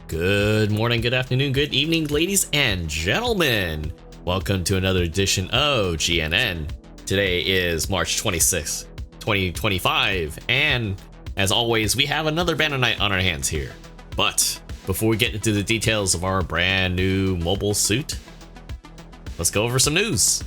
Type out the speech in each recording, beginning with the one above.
Good morning, good afternoon, good evening, ladies and gentlemen. Welcome to another edition of GNN. Today is March 26th, 2025, and as always, we have another banner night on our hands here. But before we get into the details of our brand new mobile suit, let's go over some news.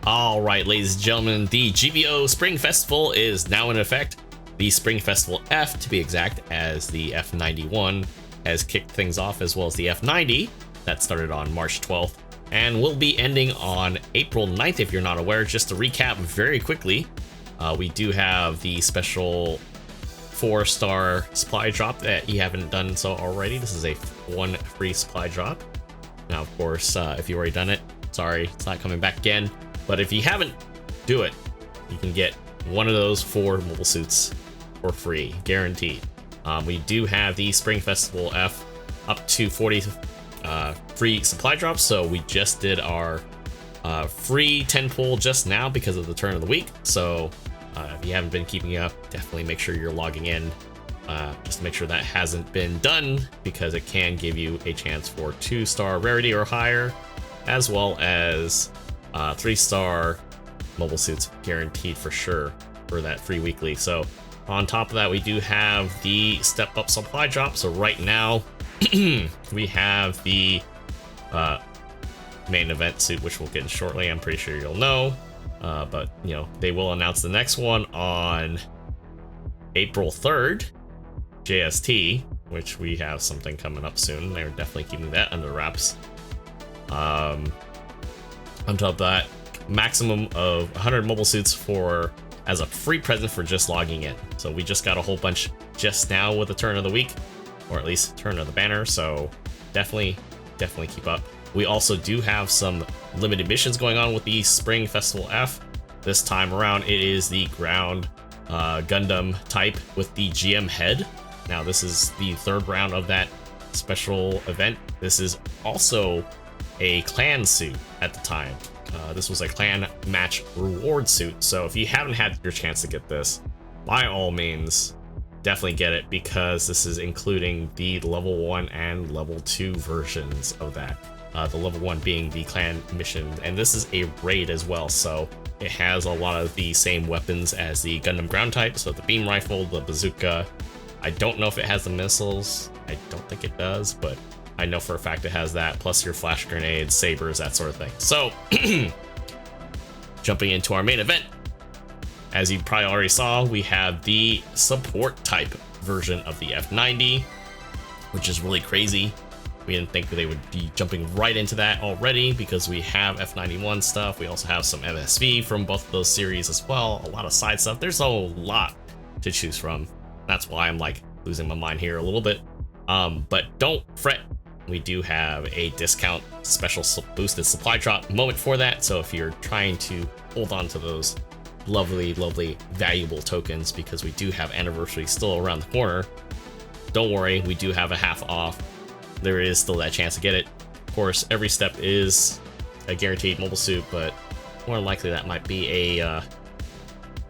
Alright, ladies and gentlemen, the GBO Spring Festival is now in effect. The Spring Festival F, to be exact, as the F91 has kicked things off, as well as the F90 that started on March 12th and will be ending on April 9th if you're not aware. Just to recap very quickly, we do have the special 4-star supply drop that you haven't done so already. This is a 1 free supply drop. Now, of course, if you already done it, sorry, it's not coming back again. But if you haven't, do it. You can get one of those 4 mobile suits for free, guaranteed. We do have the Spring Festival F up to 40 free supply drops. So we just did our free 10 pull just now because of the turn of the week. So if you haven't been keeping up, definitely make sure you're logging in. Just to make sure that hasn't been done, because it can give you a chance for 2-star rarity or higher, as well as 3-star mobile suits guaranteed for sure for that free weekly. So on top of that, we do have the step up supply drop. So right now we have the main event suit, which we'll get in shortly. I'm pretty sure you'll know, but you know, they will announce the next one on April 3rd, JST, which we have something coming up soon. They're definitely keeping that under wraps. On top of that, maximum of 100 mobile suits for as a free present for just logging in. So we just got a whole bunch just now with the turn of the week, or at least turn of the banner. So definitely keep up. We also do have some limited missions going on with the Spring Festival F. This time around, it is the ground Gundam type with the GM head. Now this is the 3rd round of that special event. This is also a clan suit at the time. This was a clan match reward suit. So if you haven't had your chance to get this, by all means, definitely get it, because this is including the level 1 and level 2 versions of that. The level 1 being the clan mission, and this is a raid as well. So it has a lot of the same weapons as the Gundam ground type. So the beam rifle, the bazooka. I don't know if it has the missiles. I don't think it does, but I know for a fact it has that, plus your flash grenades, sabers, that sort of thing. So, jumping into our main event, as you probably already saw, we have the support type version of the F90, which is really crazy. We didn't think they would be jumping right into that already, because we have F91 stuff. We also have some MSV from both of those series as well. A lot of side stuff. There's a lot to choose from. That's why I'm like losing my mind here a little bit. But don't fret. We do have a discount special boosted supply drop moment for that. So if you're trying to hold on to those lovely, valuable tokens, because we do have anniversary still around the corner, don't worry, we do have a half off. There is still that chance to get it. Of course, every step is a guaranteed mobile suit, but more than likely that might be a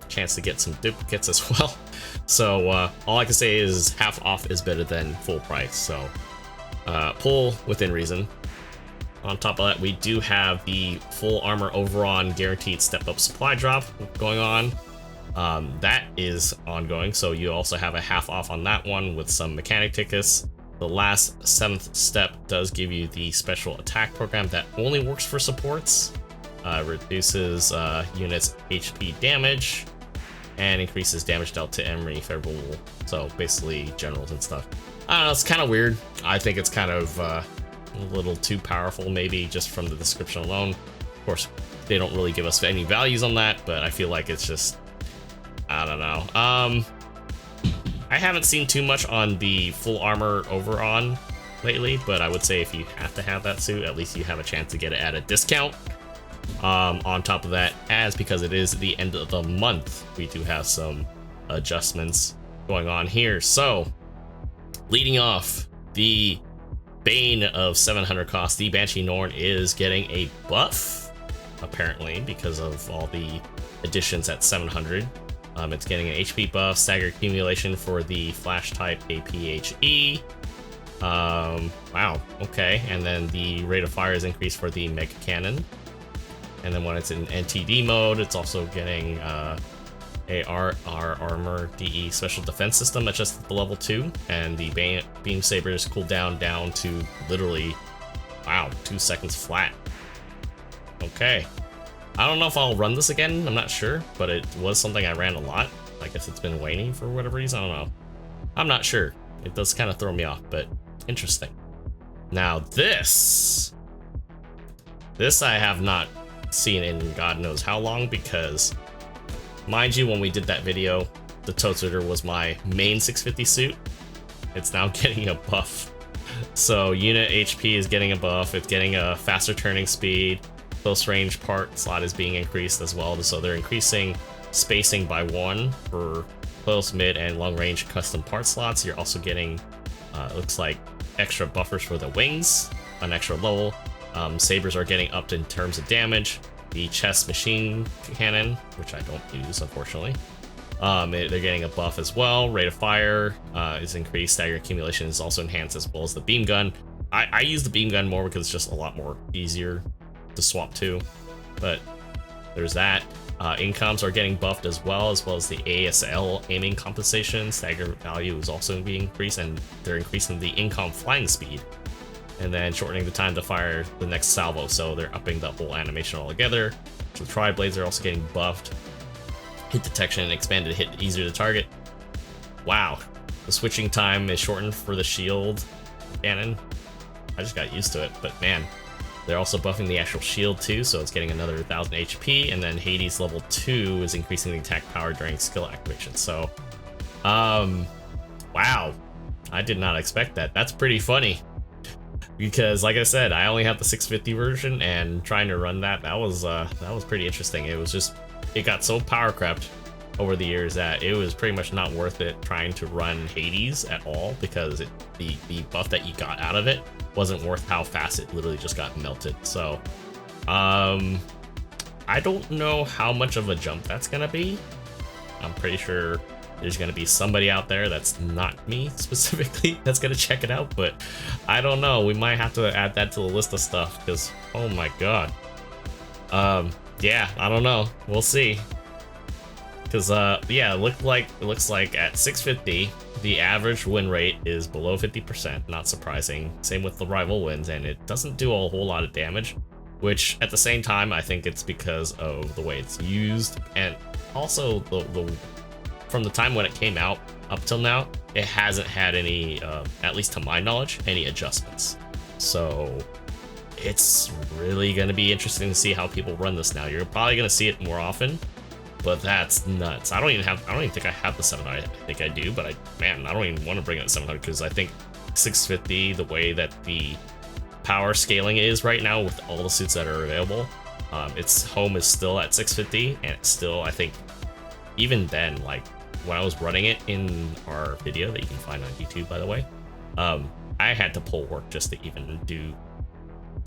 chance to get some duplicates as well. So all I can say is half off is better than full price. So pull within reason. On top of that, we do have the full armor overon guaranteed step up supply drop going on. That is ongoing, so you also have a half off on that one with some mechanic tickets. The last 7th step does give you the special attack program that only works for supports. Reduces units HP damage and increases damage dealt to enemy favorable, so basically generals and stuff. I don't know, it's kind of weird. I think it's kind of a little too powerful, maybe just from the description alone. Of course, they don't really give us any values on that, but I feel like it's just, I don't know. I haven't seen too much on the full armor overon lately, but I would say if you have to have that suit, at least you have a chance to get it at a discount. On top of that, because it is the end of the month, we do have some adjustments going on here. So leading off, the Bane of 700 cost, the Banshee Norn, is getting a buff. apparently, because of all the additions at 700. It's getting an HP buff, stagger accumulation for the flash type APHE. Wow, okay. And then the rate of fire is increased for the Mega Cannon. And then when it's in NTD mode, it's also getting AR Armor DE Special Defense System adjusted to level 2. And the Beam Sabers cool down to literally, wow, 2 seconds flat. Okay. I don't know if I'll run this again, I'm not sure, but it was something I ran a lot. I guess it's been waning for whatever reason, I don't know. I'm not sure. It does kind of throw me off, but interesting. Now this I have not seen in God knows how long, because mind you, when we did that video, the Totsuder was my main 650 suit. It's now getting a buff. So unit HP is getting a buff, it's getting a faster turning speed, close range part slot is being increased as well, so they're increasing spacing by 1 for close, mid, and long range custom part slots. You're also getting, it looks like, extra buffers for the wings, an extra level. Sabers are getting upped in terms of damage. The chest machine cannon, which I don't use unfortunately, they're getting a buff as well. Rate of fire is increased, stagger accumulation is also enhanced, as well as the beam gun. I use the beam gun more because it's just a lot more easier to swap to, but there's that. Incoms are getting buffed as well as the ASL aiming compensation. Stagger value is also being increased, and they're increasing the incom flying speed, and then shortening the time to fire the next salvo, so they're upping the whole animation altogether. So the tri-blades are also getting buffed. Hit detection and expanded hit easier to target. Wow. The switching time is shortened for the shield cannon. I just got used to it, but man. They're also buffing the actual shield too, so it's getting another 1000 HP, and then Hades level 2 is increasing the attack power during skill activation. So, wow. I did not expect that. That's pretty funny. Because like I said, I only have the 650 version, and trying to run that was pretty interesting. It was just, it got so power crept over the years that it was pretty much not worth it trying to run Hades at all, because the buff that you got out of it wasn't worth how fast it literally just got melted. So I don't know how much of a jump that's gonna be. I'm pretty sure there's gonna be somebody out there that's not me specifically that's gonna check it out, but I don't know. We might have to add that to the list of stuff, because oh my god. Yeah, I don't know, we'll see. Because yeah, it looks like at 650 the average win rate is below 50%, not surprising. Same with the rival wins, and it doesn't do a whole lot of damage, which at the same time I think it's because of the way it's used, and also the from the time when it came out up till now, it hasn't had any, at least to my knowledge, any adjustments. So it's really going to be interesting to see how people run this now. You're probably going to see it more often. But that's nuts. I don't even think I have the 700. I think I do, but I don't even want to bring up 700, because I think 650, the way that the power scaling is right now with all the suits that are available, its home is still at 650, and it's still, I think, even then, like when I was running it in our video that you can find on YouTube, by the way, I had to pull work just to even do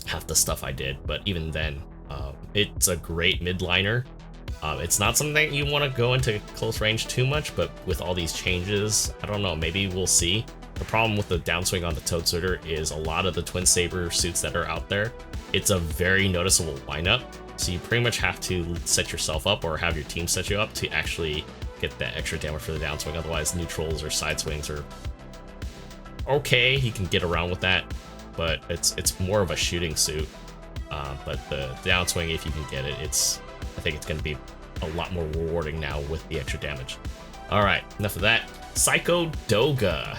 half the stuff I did. But even then, it's a great midliner. It's not something that you want to go into close range too much, but with all these changes, I don't know, maybe we'll see. The problem with the downswing on the Totsuder is a lot of the Twin Saber suits that are out there, it's a very noticeable lineup, so you pretty much have to set yourself up or have your team set you up to actually get that extra damage for the downswing. Otherwise, neutrals or side swings are okay, he can get around with that, but it's more of a shooting suit. But the downswing, if you can get it, I think it's going to be a lot more rewarding now with the extra damage. All right, enough of that. Psycho Doga.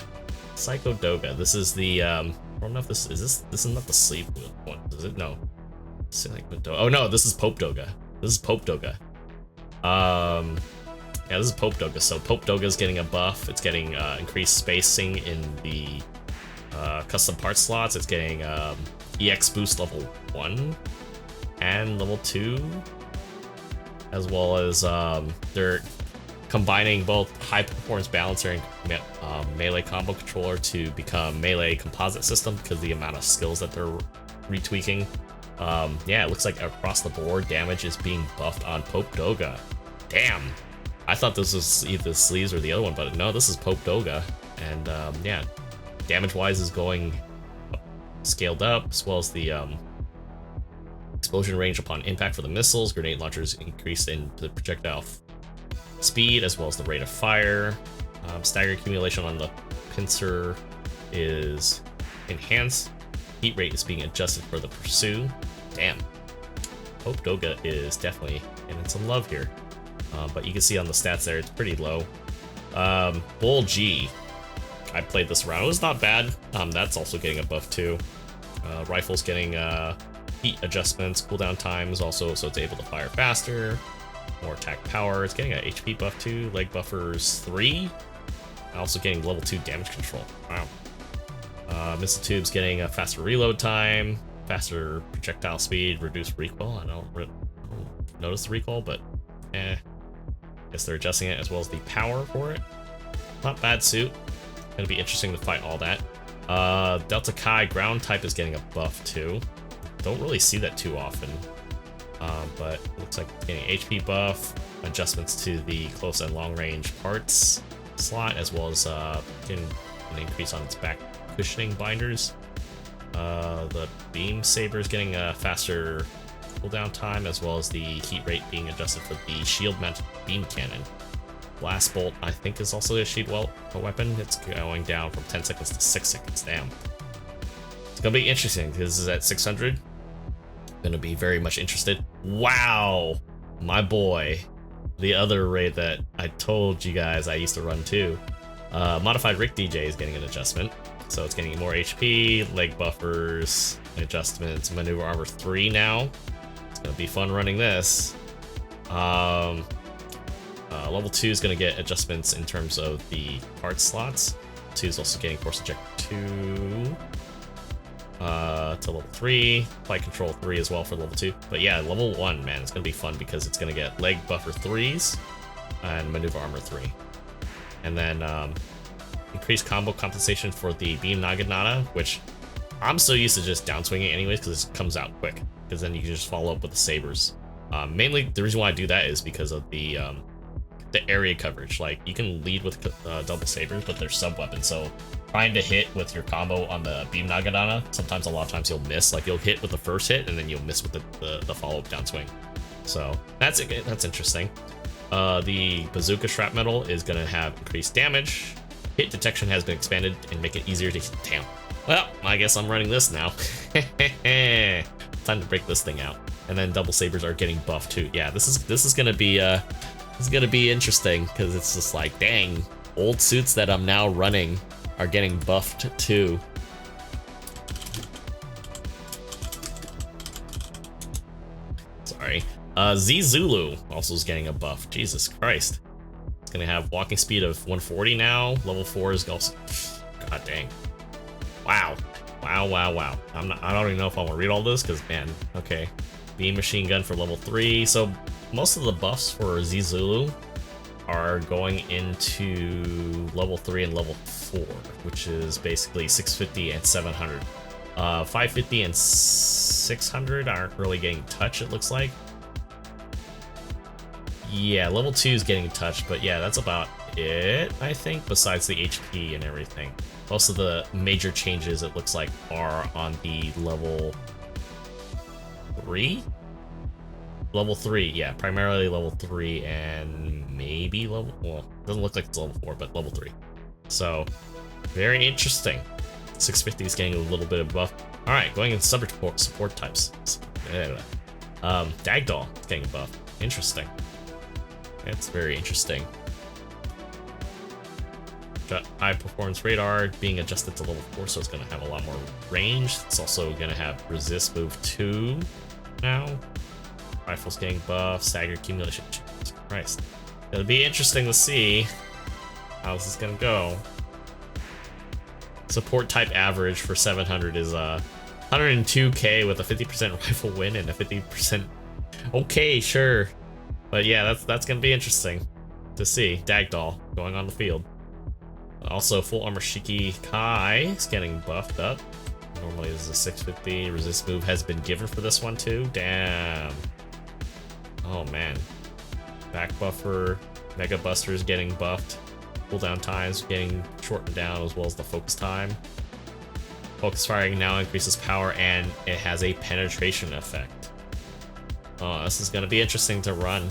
Psycho Doga. This is the I don't know if this is not the sleep one, is it? No. Oh no, this is Pope Doga. This is Pope Doga. Yeah, this is Pope Doga. So Pope Doga is getting a buff. It's getting increased spacing in the custom part slots. It's getting EX boost level 1 and level 2. As well as they're combining both high performance balancer and melee combo controller to become melee composite system, because the amount of skills that they're retweaking. Yeah, it looks like across the board damage is being buffed on Pope Doga. Damn. I thought this was either the sleeves or the other one, but no, this is Pope Doga. And yeah, damage-wise is going scaled up, as well as the explosion range upon impact for the missiles. Grenade launchers increased in the projectile speed, as well as the rate of fire. Stagger accumulation on the pincer is enhanced. Heat rate is being adjusted for the pursue. Damn. Pope Doga is definitely in some love here. But you can see on the stats there, it's pretty low. Bull G. I played this round. It was not bad. That's also getting a buff too. Rifle's getting heat adjustments, cooldown times also, so it's able to fire faster. More attack power. It's getting a HP buff too. Leg buffers 3. Also getting level 2 damage control. Wow. Missile tube's getting a faster reload time, faster projectile speed, reduced recoil. I don't notice the recoil, but guess they're adjusting it, as well as the power for it. Not bad suit. Gonna be interesting to fight all that. Delta Chi ground type is getting a buff too. Don't really see that too often. But it looks like getting HP buff, adjustments to the close and long range parts slot, as well as getting an increase on its back cushioning binders. The beam saber is getting a faster cooldown time, as well as the heat rate being adjusted for the shield mounted beam cannon. Blast bolt, I think, is also a shield weapon. It's going down from 10 seconds to 6 seconds. Damn. It's gonna be interesting because this is at 600. Gonna be very much interested. Wow, my boy, the other raid that I told you guys I used to run too. Modified Rick DJ is getting an adjustment, so it's getting more HP, leg buffers, adjustments, maneuver armor 3 now. It's gonna be fun running this. Level 2 is gonna get adjustments in terms of the part slots. 2 is also getting force eject 2. To level 3, flight control 3 as well for level 2. But yeah, level 1, man, it's gonna be fun because it's gonna get leg buffer 3s and maneuver armor 3. And then increased combo compensation for the beam naginata, which I'm so used to just down swinging anyways because it comes out quick, because then you can just follow up with the sabers. Mainly the reason why I do that is because of the area coverage. Like, you can lead with double sabers, but they're sub weapons, so trying to hit with your combo on the beam naginata, sometimes a lot of times you'll miss. Like, you'll hit with the first hit and then you'll miss with the follow-up downswing. So that's interesting. The bazooka shrapnel is gonna have increased damage. Hit detection has been expanded and make it easier to hit. Damn. Well, I guess I'm running this now. Time to break this thing out. And then double sabers are getting buffed too. Yeah, this is gonna be interesting, because it's just like, dang, old suits that I'm now running are getting buffed too. Sorry. Z Zulu also is getting a buff. Jesus Christ. It's gonna have walking speed of 140 now. Level 4 is also, god dang. Wow. Wow. I don't even know if I want to read all this, because, man, okay. Beam machine gun for level 3. So most of the buffs for Z Zulu are going into level 3 and level 4, which is basically 650 and 700. 550 and 600 aren't really getting touched, it looks like. Yeah, level 2 is getting touched, but yeah, that's about it, I think, besides the HP and everything. Most of the major changes, it looks like, are on the level 3? Level 3, yeah, primarily level 3 and maybe level, well, doesn't look like it's level 4, but level 3. So, very interesting. 650 is getting a little bit of buff. Alright, going in support types. Dagdoll is getting a buff. Interesting. It's very interesting. Got high performance radar being adjusted to level 4, so it's going to have a lot more range. It's also going to have resist move 2 now. Rifle's getting buff, stagger accumulation. Jesus Christ. It'll be interesting to see how this is going to go. Support type average for 700 is 102k with a 50% rifle win and a 50%. Okay, sure. But yeah, that's going to be interesting to see. Dagdoll going on the field. Also, full armor Shiki Kai is getting buffed up. Normally this is a 650. Resist move has been given for this one too. Damn. Oh man. Back buffer, Mega Buster is getting buffed. Cooldown times getting shortened down, as well as the focus time. Focus firing now increases power, and it has a penetration effect. Oh, this is gonna be interesting to run.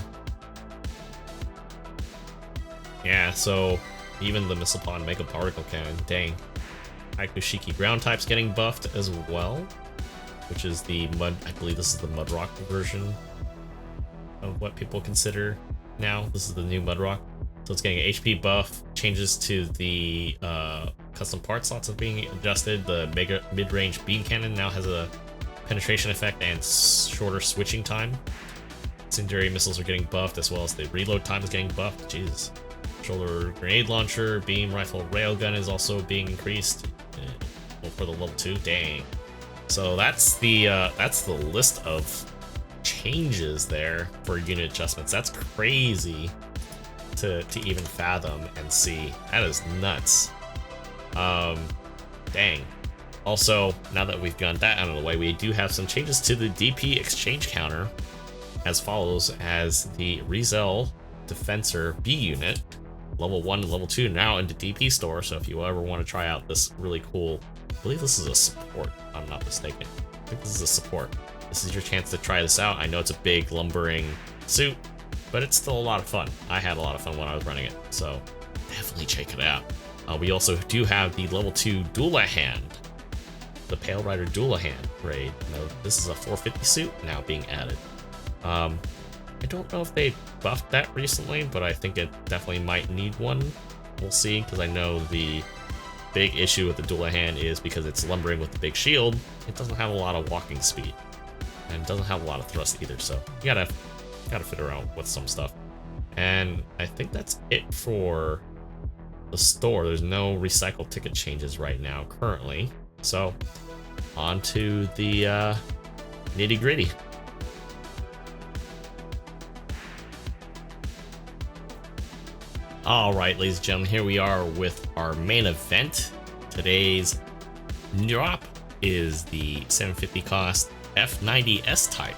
Yeah, so even the Missile Pod Mega Particle Cannon, dang. Haikushiki ground type's getting buffed as well, which is the mud. I believe this is the Mudrock version of what people consider now. This is the new Mudrock. So it's getting an HP buff, changes to the custom part slots of being adjusted. The mega mid-range beam cannon now has a penetration effect and shorter switching time. Incendiary missiles are getting buffed, as well as the reload time is getting buffed. Jesus. Shoulder grenade launcher, beam rifle railgun is also being increased. Well, for the level 2, dang. So that's the list of changes there for unit adjustments. That's crazy to even fathom and see. That is nuts. Dang. Also, now that we've gotten that out of the way, we do have some changes to the DP exchange counter as follows, as the Rizel Defensor B unit, level 1 and level 2 now in the DP store. So if you ever want to try out this really cool, I believe this is a support, if I'm not mistaken. I think this is a support. This is your chance to try this out. I know it's a big lumbering suit, but it's still a lot of fun. I had a lot of fun when I was running it, so definitely check it out. We also do have the level 2 Dullahan, the Pale Rider Dullahan raid. Now, this is a 450 suit now being added. I don't know if they buffed that recently, but I think it definitely might need one. We'll see, because I know the big issue with the Dullahan is because it's lumbering with the big shield, it doesn't have a lot of walking speed, and it doesn't have a lot of thrust either, so you gotta fit around with some stuff. And I think that's it for the store. There's no recycle ticket changes right now currently, so on to the nitty gritty. Alright, ladies and gentlemen, here we are with our main event. Today's drop is the 750 cost F90S type.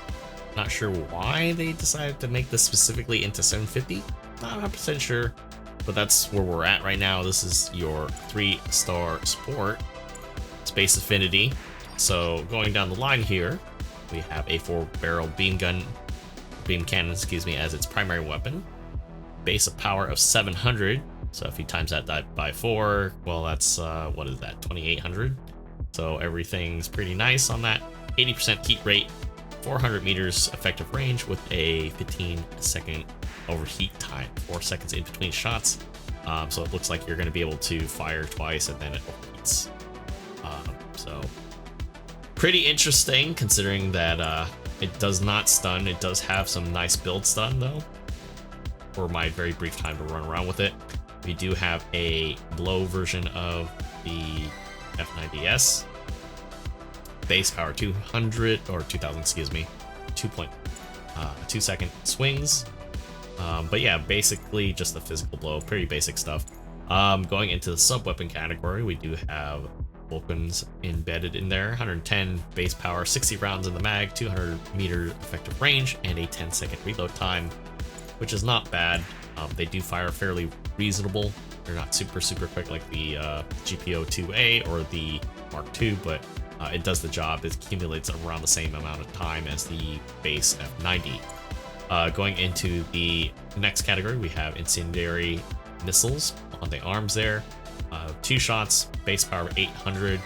Not sure why they decided to make this specifically into 750. Not 100% sure, but that's where we're at right now. This is your 3-star support, Space Affinity. So going down the line here, we have a 4-barrel beam cannon, as its primary weapon. Base of power of 700. So if you times that by 4, well, that's what is that, 2800? So everything's pretty nice on that. 80% heat rate, 400 meters effective range with a 15-second overheat time, 4 seconds in between shots. So it looks like you're going to be able to fire twice and then it overheats. So pretty interesting, considering that it does not stun. It does have some nice build stun though, for my very brief time to run around with it. We do have a low version of the F90S. Base power 200 or 2000, excuse me, 2 second swings. But yeah, basically just the physical blow, pretty basic stuff. Going into the sub weapon category, we do have Vulcans embedded in there. 110 base power, 60 rounds in the mag, 200 meter effective range, and a 10-second reload time, which is not bad. They do fire fairly reasonable. They're not super quick like the GBO2A or the Mark II, but it does the job. It accumulates around the same amount of time as the base F90. Going into the next category, we have incendiary missiles on the arms there. 2 shots, base power 800,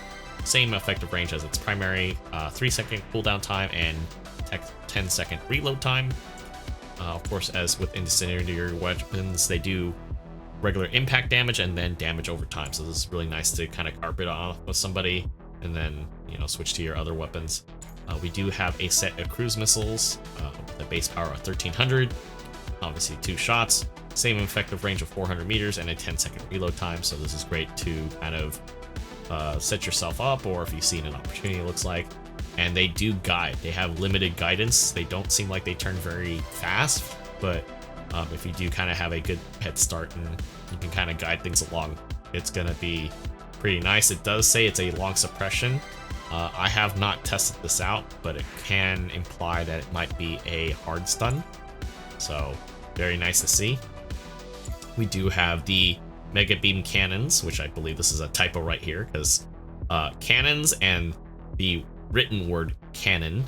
same effective range as its primary, 3-second cooldown time and 10-second reload time. Of course, as with incendiary weapons, they do regular impact damage and then damage over time. So this is really nice to kind of carpet off with somebody and then, you know, switch to your other weapons. We do have a set of cruise missiles with a base power of 1300. Obviously 2 shots, same effective range of 400 meters and a 10-second reload time. So this is great to kind of set yourself up, or if you've seen an opportunity, it looks like. And they do guide. They have limited guidance. They don't seem like they turn very fast, but if you do kind of have a good head start and you can kind of guide things along, it's going to be pretty nice. It does say it's a long suppression. I have not tested this out, but it can imply that it might be a hard stun. So very nice to see. We do have the Mega Beam Cannons, which I believe this is a typo right here, because cannons and the written word cannon,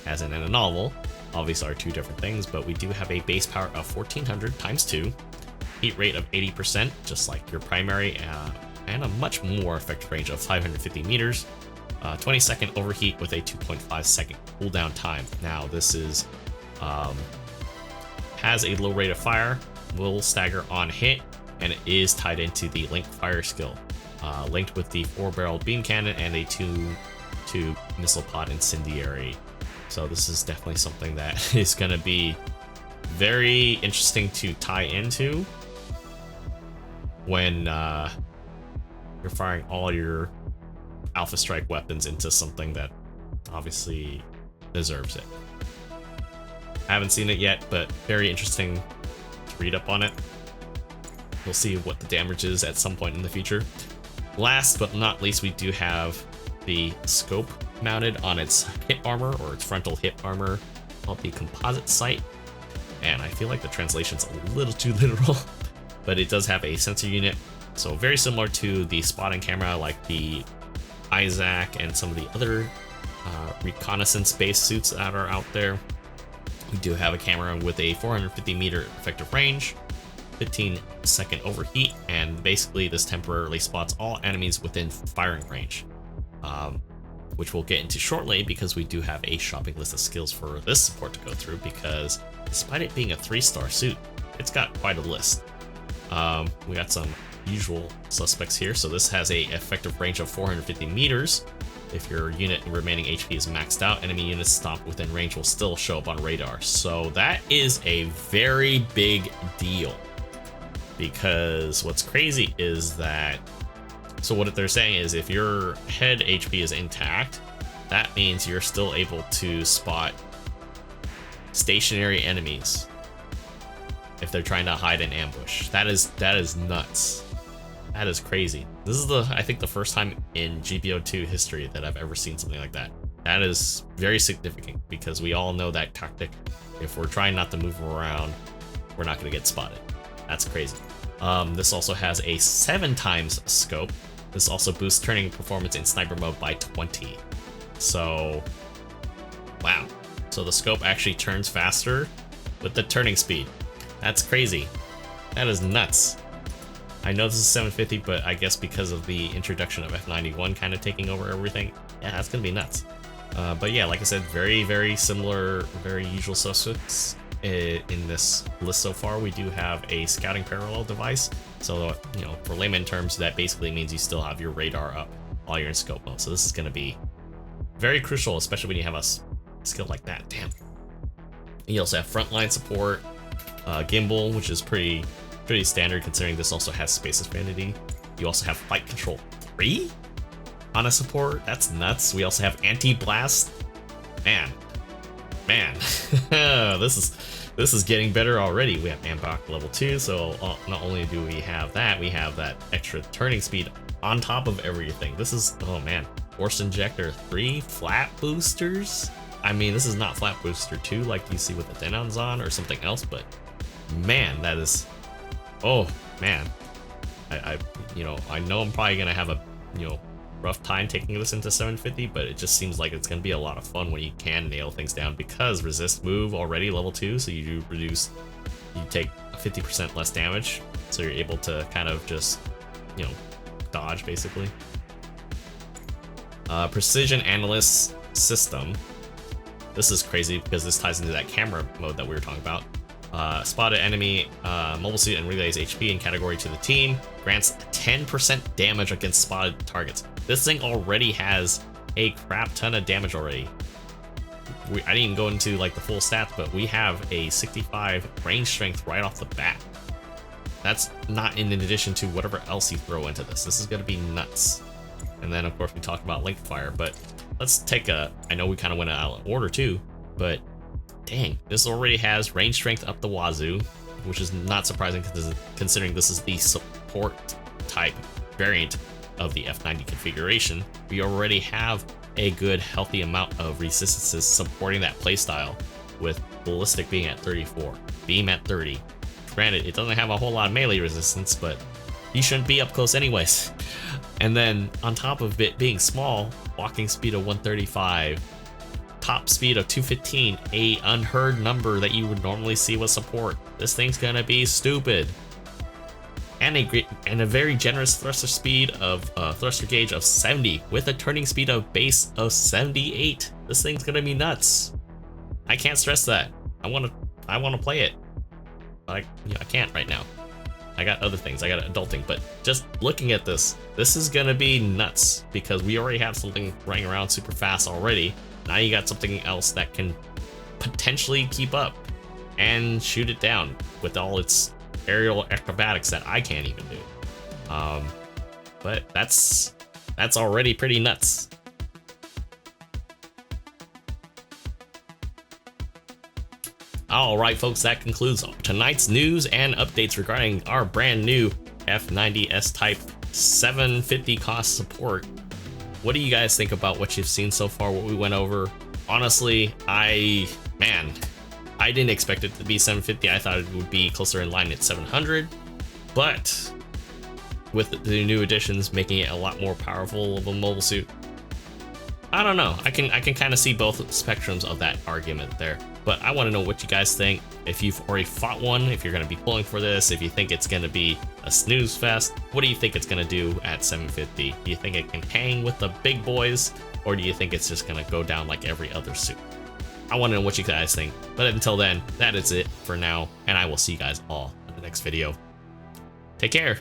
as in a novel, obviously are two different things, but we do have a base power of 1400 times 2, heat rate of 80%, just like your primary, and a much more effective range of 550 meters, 20-second overheat with a 2.5 second cooldown time. Now this is has a low rate of fire, will stagger on hit, and it is tied into the linked fire skill, linked with the 4-barreled beam cannon and a 2 missile pod incendiary. So this is definitely something that is going to be very interesting to tie into when you're firing all your Alpha Strike weapons into something that obviously deserves it. I haven't seen it yet, but very interesting to read up on it. We'll see what the damage is at some point in the future. Last but not least, we do have the scope mounted on its hip armor, or its frontal hip armor, called the composite sight. And I feel like the translation's a little too literal, but it does have a sensor unit. So very similar to the spotting camera, like the Isaac and some of the other reconnaissance-based suits that are out there. We do have a camera with a 450 meter effective range, 15-second overheat, and basically this temporarily spots all enemies within firing range, which we'll get into shortly, because we do have a shopping list of skills for this support to go through, because despite it being a 3-star suit, it's got quite a list. We got some usual suspects here. So this has a effective range of 450 meters. If your unit remaining HP is maxed out, enemy units stopped within range will still show up on radar. So that is a very big deal, because what's crazy is that, so what they're saying is if your head HP is intact, that means you're still able to spot stationary enemies if they're trying to hide in ambush. That is nuts. That is crazy. This is I think the first time in GBO2 history that I've ever seen something like that. That is very significant, because we all know that tactic. If we're trying not to move around, we're not going to get spotted. That's crazy. This also has a 7x scope. This also boosts turning performance in sniper mode by 20. So, wow. So the scope actually turns faster with the turning speed. That's crazy. That is nuts. I know this is 750, but I guess because of the introduction of F91 kind of taking over everything, yeah, that's gonna be nuts. But yeah, like I said, very, very similar, very usual suspects in this list so far. We do have a scouting parallel device. So, you know, for layman terms, that basically means you still have your radar up while you're in scope mode. So this is gonna be very crucial, especially when you have a skill like that. Damn. You also have frontline support, gimbal, which is pretty standard considering this also has space affinity. You also have flight control 3 on a support. That's nuts. We also have anti-blast. Man, this is getting better already. We have Ambach level 2, so not only do we have that extra turning speed on top of everything. This is, oh man, force injector 3, flat boosters. I mean, this is not flat booster 2 like you see with the Denons on or something else, but man, that is, oh man, I know I'm probably gonna have a rough time taking this into 750, but it just seems like it's gonna be a lot of fun when you can nail things down, because resist move already level 2, so you take 50% less damage, so you're able to kind of just dodge basically. Precision analyst system. This is crazy because this ties into that camera mode that we were talking about. Spotted enemy mobile suit and relays HP and category to the team. Grants 10% damage against spotted targets. This thing already has a crap ton of damage already. I didn't even go into like the full stats, but we have a 65 range strength right off the bat. That's not in addition to whatever else you throw into this. This is going to be nuts. And then of course we talked about linked fire, but let's take I know we kind of went out of order too, but dang, this already has range strength up the wazoo, which is not surprising considering this is the support type variant of the F90 configuration, we already have a good healthy amount of resistances supporting that playstyle, with ballistic being at 34, beam at 30. Granted, it doesn't have a whole lot of melee resistance, but you shouldn't be up close anyways. And then on top of it being small, walking speed of 135, top speed of 215, a unheard number that you would normally see with support. This thing's gonna be stupid. And a very generous thruster speed of thruster gauge of 70 with a turning speed of base of 78. This thing's gonna be nuts. I can't stress that. I wanna play it, but I can't right now. I got other things. I got adulting, but just looking at this is gonna be nuts because we already have something running around super fast already. Now you got something else that can potentially keep up and shoot it down with all its aerial acrobatics that I can't even do. But that's already pretty nuts. Alright folks, that concludes tonight's news and updates regarding our brand new F90S Type 750 cost support. What do you guys think about what you've seen so far, what we went over? Honestly, I didn't expect it to be 750. I thought it would be closer in line at 700, but with the new additions making it a lot more powerful of a mobile suit, I don't know. I can kind of see both spectrums of that argument there. But I want to know what you guys think. If you've already fought one, if you're going to be pulling for this, if you think it's going to be a snooze fest, what do you think it's going to do at 750? Do you think it can hang with the big boys, or do you think it's just going to go down like every other suit? I want to know what you guys think. But until then, that is it for now, and I will see you guys all in the next video. Take care.